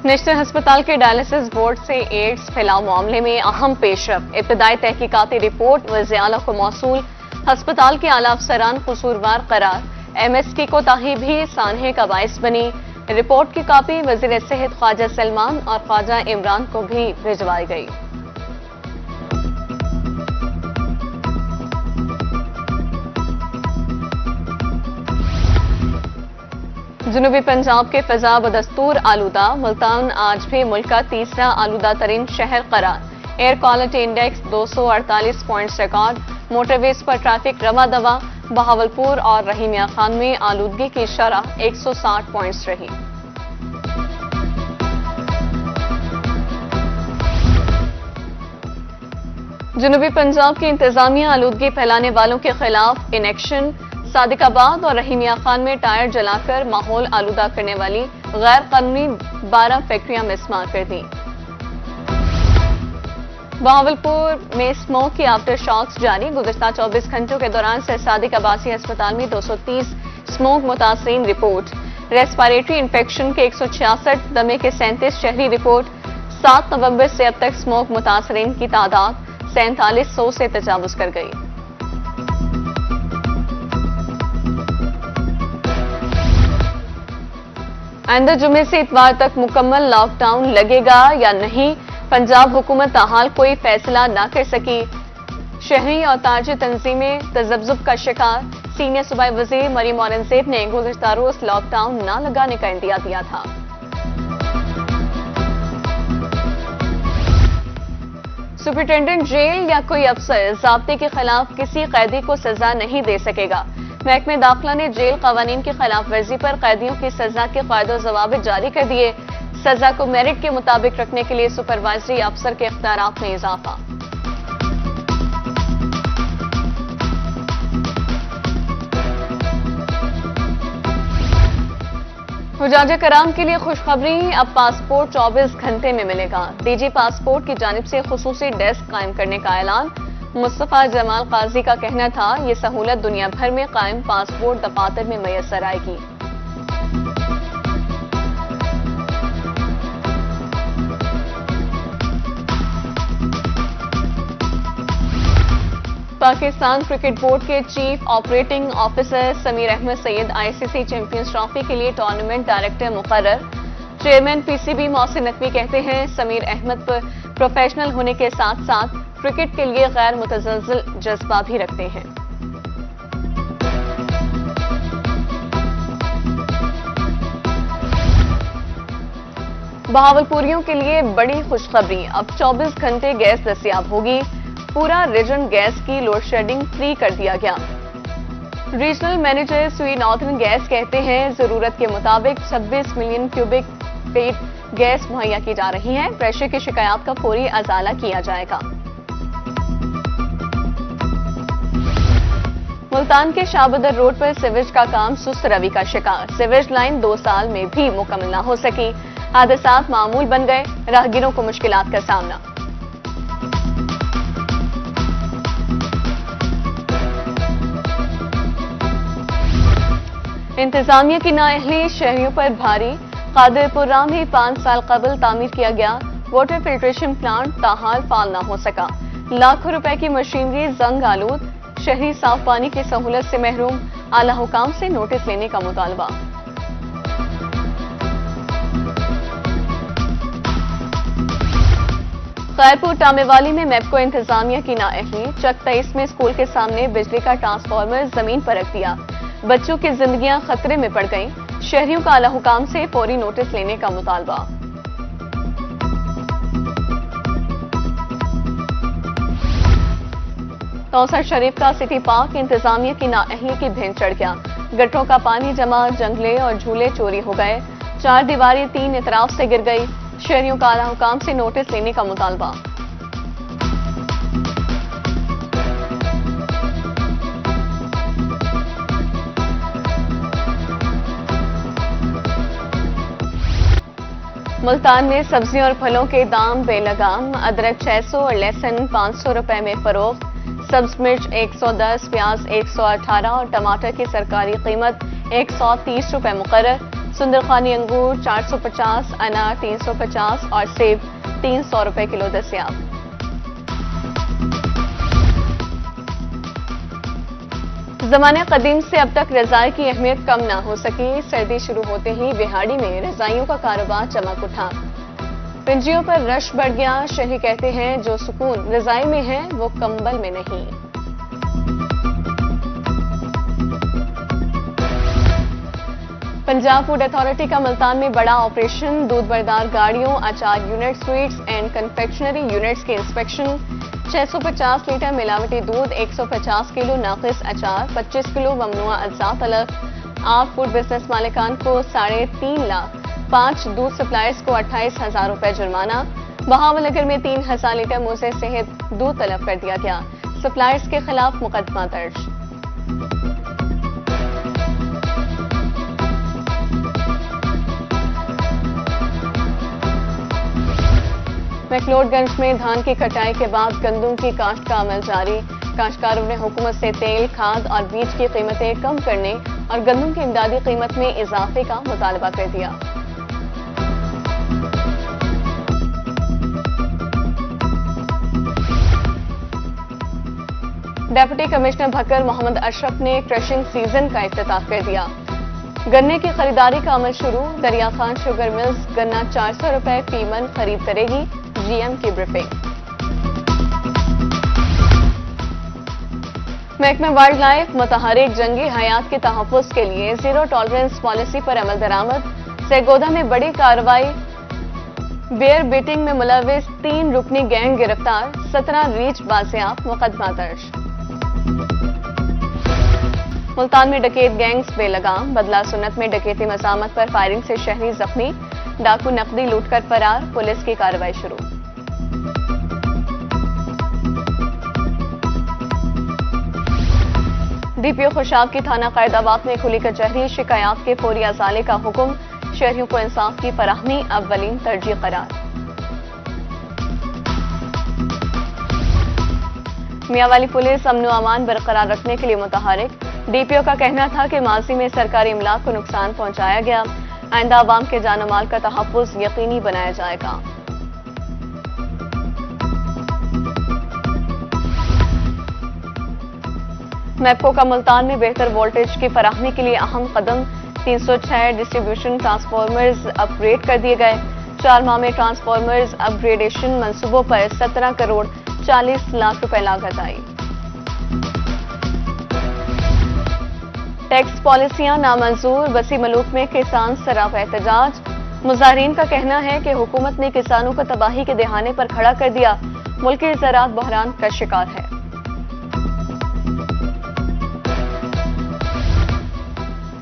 National अस्पताल के dialysis board से एड्स फैलाव मामले में अहम पेशरफ। इब्तदाई तहकीकाती रिपोर्ट वज़ीर आला को मौसूल। अस्पताल के आला अफसरान कसूरवार करार। MSK कोताही भी सानहे का बाइस बनी। रिपोर्ट की कॉपी वज़ीर सेहत ख्वाजा सलमान और ख्वाजा इमरान को भी भिजवाई गई। जनूबी पंजाब के फजा बदस्तूर आलूदा। मुल्तान आज भी मुल्क का तीसरा आलूदा तरीन शहर करार। Air quality index 248 points record. Motorways पर ट्रैफिक रवा दवा। बहावलपुर और रहीमिया खान में आलूदगी की शरह 160 पॉइंट्स रही। जनूबी पंजाब की इंतजामिया आलूदगी फैलाने वालों के खिलाफ इन एक्शन। सादिकाबाद और रहीमिया खान में टायर जलाकर माहौल आलूदा करने वाली गैर कानूनी 12 फैक्ट्रियां मिसमार कर दी। बहावलपुर में स्मोक की आफ्टर शॉक्स जारी। गुज़िश्ता 24 घंटों के दौरान सादिक आबासी अस्पताल में 230 स्मोक मुतासरीन रिपोर्ट। रेस्पिरेटरी इन्फेक्शन के 166, दमे के 37 शहरी रिपोर्ट। 7 नवंबर से अब तक स्मोक मुतासरीन की तादाद 4700 से तजावुज कर गई। आइंदा जुमे से इतवार तक मुकम्मल लॉकडाउन लगेगा या नहीं, पंजाब हुकूमत ताहाल कोई फैसला न कर सकी। शहरी और ताजी तंजीमें तजब्जुब का शिकार। सीनियर सूबाई वजीर मरीम औरंगजेब ने गुज़िश्ता रोज लॉकडाउन न लगाने का इंदिया दिया था। सुपरिटेंडेंट जेल या कोई अफसर ज़ाब्ते के खिलाफ किसी कैदी को सजा नहीं दे सकेगा। महकमे दाखिला ने जेल कवानीन की खिलाफ वर्जी पर कैदियों की सजा के क़ायदो ज़वाबित जारी कर दिए। सजा को मेरिट के मुताबिक रखने के लिए सुपरवाइजरी अफसर के इख्तियारात में इजाफा। हुजाज कराम के लिए खुशखबरी, अब पासपोर्ट 24 घंटे में मिलेगा। DG पासपोर्ट की जानिब से खुसूसी डेस्क कायम करने का ऐलान। मुस्तफा जमाल काजी का कहना था, ये सहूलत दुनिया भर में कायम पासपोर्ट दफातर में मैसर आएगी। पाकिस्तान क्रिकेट बोर्ड के chief operating officer Sameer Ahmed Syed ICC champions trophy के लिए टूर्नामेंट डायरेक्टर मुकर्रर। चेयरमैन PCB मोहसिन नकवी कहते हैं, समीर अहमद पर प्रोफेशनल होने के साथ साथ क्रिकेट के लिए गैर मुतज़लज़ल जज्बा भी रखते हैं। बहावलपुरियों के लिए बड़ी खुशखबरी, अब 24 घंटे गैस दस्तयाब होगी। पूरा रीजन गैस की लोड शेडिंग फ्री कर दिया गया। रीजनल मैनेजर स्वी नॉर्थर्न गैस कहते हैं, जरूरत के मुताबिक 26 मिलियन क्यूबिक फीट गैस मुहैया की जा रही है। प्रेशर की शिकायत का फौरी अजाला किया जाएगा। मुल्तान के शाहबदर रोड पर सीवेज का काम सुस्त रवि का शिकार। सीवेज लाइन 2 साल में भी मुकम्मल न हो सकी। हादसात मामूल बन गए, राहगीरों को मुश्किलात का सामना। इंतजामिया की नाअहली शहरियों पर भारी। कादिरपुरा में 5 साल कबल तामीर किया गया वाटर फिल्ट्रेशन प्लांट ताहाल फाल न हो सका। लाखों रुपए की मशीनरी जंग आलूद। शहरी साफ पानी की सहूलत से महरूम। आला हुकाम से नोटिस लेने का मुतालबा। खैरपुर टामेवाली में मैपको इंतजामिया की नाअहली। चक 23 में स्कूल के सामने बिजली का ट्रांसफार्मर जमीन पर रख दिया। बच्चों की जिंदगियां खतरे में पड़ गईं। शहरियों का आला हुकाम से फौरी नोटिस लेने का मुतालबा। तौसर शरीफ का सिटी पार्क इंतजामिया की नाअहली की भिंड चढ़ गया। गटरों का पानी जमा, जंगले और झूले चोरी हो गए। 4 दीवारें 3 इतराफ से गिर गई। शहरियों का आला हुकाम से नोटिस लेने का मुतालबा। मुल्तान में सब्जियों और फलों के दाम बेलगाम। अदरक 600 और लहसुन 500 रुपए में फरोख्त। सब्ज मिर्च 110, प्याज 118 और टमाटर की सरकारी कीमत 130 रुपए मुकर्रर। सुंदरखानी अंगूर 450, अनार 350 और सेब 300 रुपए किलो दस्तयाब। जमाने कदीम से अब तक रजाई की अहमियत कम ना हो सकी। सर्दी शुरू होते ही बिहाड़ी में रजाइयों का कारोबार चमक उठा। पिंजियों पर रश बढ़ गया। शहरी कहते हैं जो सुकून रजाई में है वो कंबल में नहीं। पंजाब फूड अथॉरिटी का मुल्तान में बड़ा ऑपरेशन। दूध बरदार गाड़ियों, अचार unit, sweets and confectionery units की इंस्पेक्शन। 650 लीटर मिलावटी दूध, 150 किलो नाकिस अचार, 25 किलो ममनुआ अज्जा तलब। 8 फूड बिजनेस मालिकान को 3.5 लाख, 5 दूध सप्लायर्स को 28,000 रुपए जुर्माना। बहावलनगर में 3,000 लीटर मुझे सेहत दूध तलब कर दिया गया। सप्लायर्स के खिलाफ मुकदमा दर्ज। मैक्लोडगंज में धान की कटाई के बाद गंदम की काश्त का अमल जारी। काश्तकारों ने हुकूमत से तेल, खाद और बीज की कीमतें कम करने और गंदम की इमदादी कीमत में इजाफे का मुतालबा कर दिया। डेप्यूटी कमिश्नर भक्कर मोहम्मद अशरफ ने क्रशिंग सीजन का इफ्तिताह कर दिया। गन्ने की खरीदारी का अमल शुरू। दरिया खान शुगर मिल्स गन्ना 400 रुपए फी मन खरीद करेगी। जीएम की ब्रीफिंग। महकमा वाइल्ड लाइफ मुतहरिक जंगी हयात के तहफ़्फ़ुज़ के लिए जीरो टॉलरेंस पॉलिसी पर अमल दरामद। सरगोदा में बड़ी कार्रवाई। बेयर बीटिंग में मुलविस 3 रुकनी गैंग गिरफ्तार। 17 रीच बाजियाब, मुकदमा दर्ज। मुल्तान में डकैत गैंग्स बेलगाम। बदला सुन्नत में डकैती मज़ामत पर फायरिंग से शहरी जख्मी। डाकू नकदी लूटकर फरार। पुलिस की कार्रवाई शुरू। डीपीओ खुशाब की थाना कैदाबाद में खुली कचहरी। शिकायत के फौरी अजाले का हुक्म। शहरियों को इंसाफ की फराहमी अव्वलीन तरजीह करार। मियांवाली पुलिस अमन व अमान बरकरार रखने के लिए मुतहरिक। डीपीओ का कहना था कि माजी में सरकारी इमलाक को नुकसान पहुंचाया गया। आइंदा आवाम के जान माल का तहफ़्फ़ुज़ यकीनी बनाया जाएगा। मैपको का मुल्तान में बेहतर वोल्टेज की फराहमी के लिए अहम कदम। 306 डिस्ट्रीब्यूशन ट्रांसफार्मर्स अपग्रेड कर दिए गए। 4 माह में ट्रांसफार्मर्स अपग्रेडेशन मंसूबों पर 17 करोड़ 40 लाख रुपए लागत आई। टैक्स पॉलिसियां नामंजूर। वसी मलूक में किसान सराफ एहतजाज। मुजाहिरीन का कहना है कि हुकूमत ने किसानों को तबाही के दहाने पर खड़ा कर दिया। मुल्की ज़राअत बहरान का शिकार है।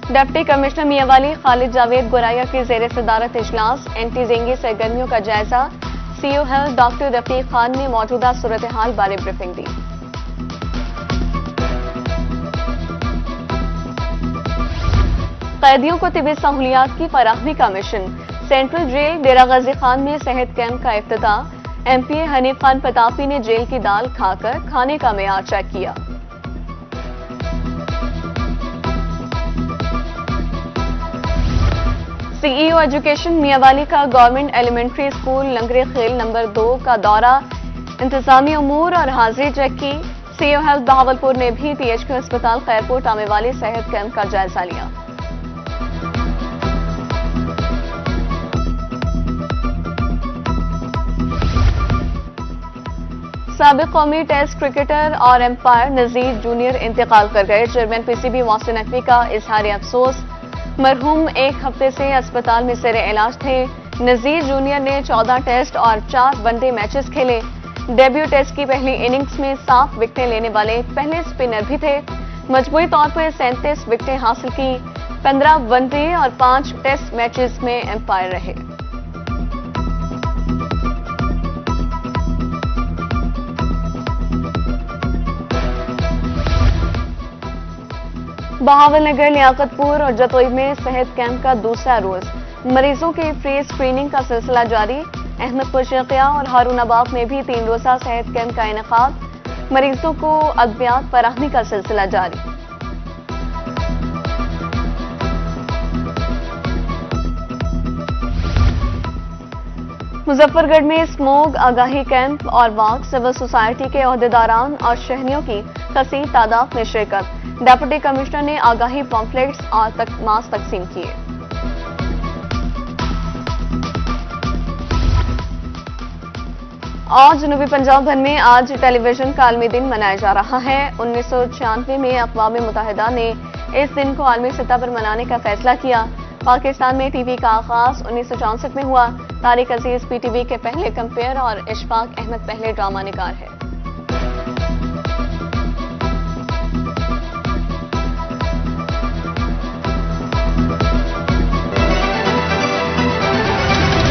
डिप्टी कमिश्नर मियांवाली खालिद जावेद गोराया की ज़ेर सदारत इजलास। एंटी डेंगू सरगर्मियों का जायजा। CO health doctor Rafiq Khan ने मौजूदा सूरत हाल बारे ब्रीफिंग दी। कैदियों को तिबी सहूलियात की फराहमी का मिशन। सेंट्रल जेल डेरा गाजी खान में सेहत कैंप का इफ्तिताह। एमपीए हनीफ खान प्रतापी ने जेल की दाल खाकर खाने का मेयार चेक किया। सीईओ एजुकेशन मियांवाली का गवर्नमेंट एलिमेंट्री स्कूल लंगरे खेल नंबर 2 का दौरा। इंतजामी उमूर और हाजिरी चेक की। सीईओ हेल्थ बहावलपुर ने भी पीएचक्यू अस्पताल खैरपुर आने वाले सेहत कैंप का जायजा लिया। साबिक कौमी टेस्ट क्रिकेटर और एम्पायर नजीर जूनियर इंतकाल कर गए। चेयरमैन पीसीबी मोहसिन नकवी का इजहार अफसोस। मरहूम 1 हफ्ते से अस्पताल में ज़ेर इलाज थे। नजीर जूनियर ने 14 टेस्ट और 4 वनडे मैचेस खेले। डेब्यू टेस्ट की पहली इनिंग्स में 7 विकेटें लेने वाले पहले स्पिनर भी थे। मजमूई तौर पर 37 विकेटें हासिल की। 15 वनडे और 5 टेस्ट मैचेस में एम्पायर रहे। बहावलनगर, लियाकतपुर और जतोई में सेहत कैंप का दूसरा रोज। मरीजों की फ्री स्क्रीनिंग का सिलसिला जारी। अहमदपुर, शर्किया और हारूनाबाद में भी 3 रोजा सेहत कैंप का इनेकाद। मरीजों को अद्वियात फराहमी का सिलसिला जारी। मुजफ्फरगढ़ में स्मोग आगाही कैंप और वॉक, सिविल सोसाइटी के ओहदेदारान और शहरियों की कसीर तादाद में शिरकत। डेप्यूटी कमिश्नर ने आगाही पॉम्फलेट्स और मास्क तकसीम किए। और जनूबी पंजाब भर में आज टेलीविजन का आलमी दिन मनाया जा रहा है। 1996 में अक़वाम मुत्तहिदा ने इस दिन को आलमी सतह पर मनाने का फैसला किया। पाकिस्तान में टीवी का आगाज 1964 में हुआ। तारिक अजीज पीटीवी के पहले कंपेयर और इशफाक अहमद पहले ड्रामा निगार है।